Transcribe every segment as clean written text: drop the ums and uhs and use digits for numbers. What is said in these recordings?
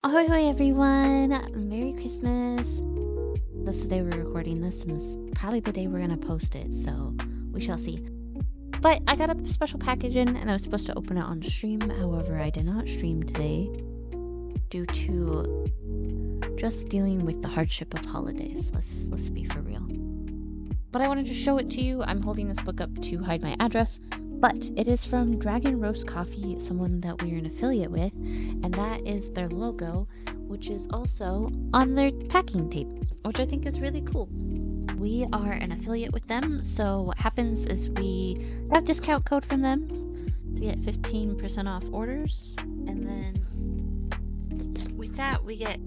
Ahoy, hoy, everyone! Merry Christmas! That's the day we're recording this, and this is probably the day we're gonna post it, so we shall see. But I got a special package in, and I was supposed to open it on stream. However, I did not stream today due to just dealing with the hardship of holidays. Let's be for real. But I wanted to show it to you. I'm holding this book up to hide my address, but it is from Dragon Roast Coffee, someone that we're an affiliate with, and that is their logo, which is also on their packing tape, which I think is really cool. We are an affiliate with them, so what happens is we got a discount code from them to get 15% off orders, and then with that we get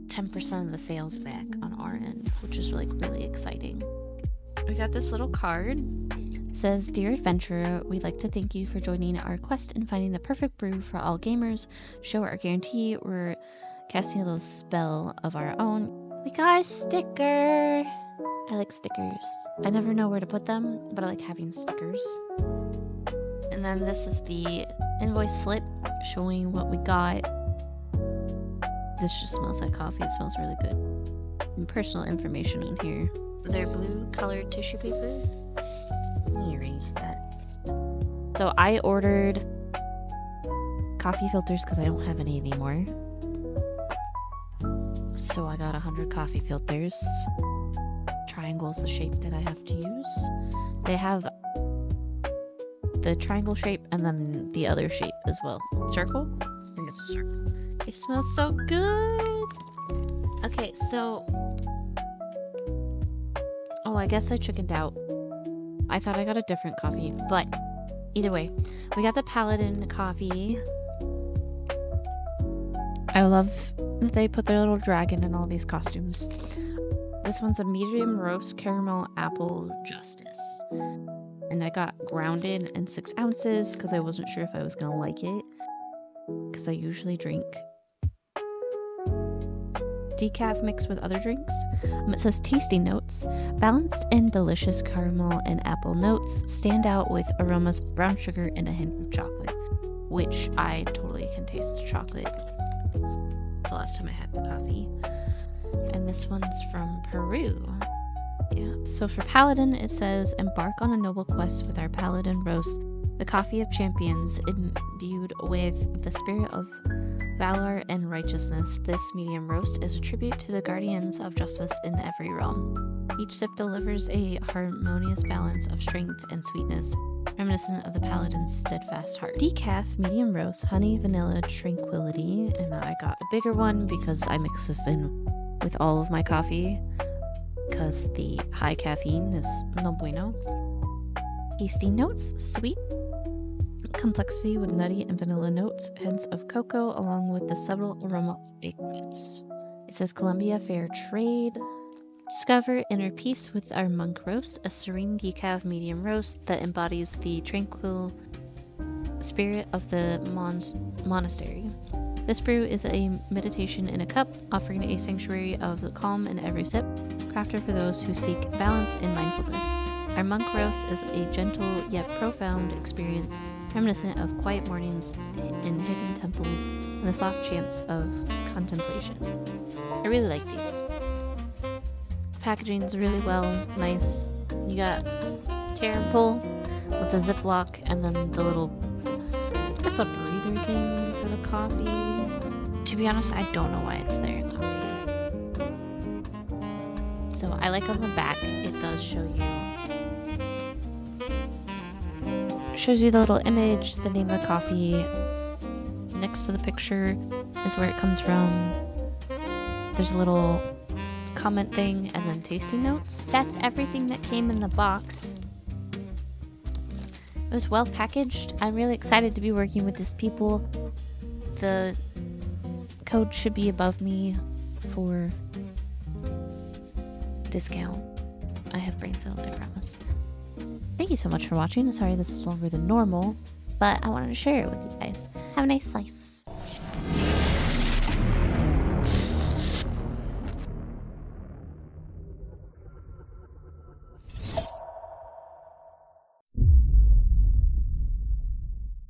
10% of the sales back on our end, which is like really exciting. We got this little card. It says, "Dear adventurer, we'd like to thank you for joining our quest in finding the perfect brew for all gamers. Show our guarantee we're casting a little spell of our own." We got a sticker. I like stickers. I never know where to put them, but I like having stickers. And then this is the invoice slip showing what we got. This just smells like coffee. It smells really good. And personal information on here. Their blue colored tissue paper. Let me erase that. So I ordered coffee filters because I don't have any anymore. So I got 100 coffee filters. Triangle is the shape that I have to use. They have the triangle shape and then the other shape as well. Circle? I think it's a circle. It smells so good. Okay, so... Oh, I guess I chickened out. I thought I got a different coffee, but either way, we got the Paladin coffee. I love that they put their little dragon in all these costumes. This one's a medium roast caramel apple justice. And I got grounded in 6 ounces because I wasn't sure if I was going to like it. Because I usually drink decaf mixed with other drinks. It says tasting notes. Balanced and delicious caramel and apple notes stand out with aromas of brown sugar and a hint of chocolate, which I totally can taste the chocolate the last time I had the coffee. And this one's from Peru. Yeah. So for Paladin, it says, "Embark on a noble quest with our Paladin roast, the coffee of champions imbued with the spirit of valor and righteousness. This medium roast is a tribute to the guardians of justice in every realm. Each sip delivers a harmonious balance of strength and sweetness, reminiscent of the Paladin's steadfast heart." Decaf medium roast, honey, vanilla, tranquility. And I got a bigger one because I mix this in with all of my coffee because the high caffeine is no bueno. Tasting notes, sweet. Complexity with nutty and vanilla notes, hints of cocoa, along with the subtle aroma of baked goods. It says Columbia Fair Trade. Discover inner peace with our monk roast, a serene decaf medium roast that embodies the tranquil spirit of the monastery. This brew is a meditation in a cup, offering a sanctuary of calm in every sip, crafted for those who seek balance and mindfulness. Our monk roast is a gentle yet profound experience, reminiscent of quiet mornings in hidden temples and the soft chants of contemplation. I really like these. Packaging's really well, nice. You got tear and pull with a Ziploc, and then the little, it's a breather thing for the coffee. To be honest, I don't know why it's there in coffee. So I like on the back, it does show you the little image, the name of the coffee. Next to the picture is where it comes from. There's a little comment thing and then tasting notes. That's everything that came in the box. It was well packaged. I'm really excited to be working with these people. The code should be above me for discount. I have brain cells, I promise. Thank you so much for watching. Sorry this is longer than normal, but I wanted to share it with you guys. Have a nice slice.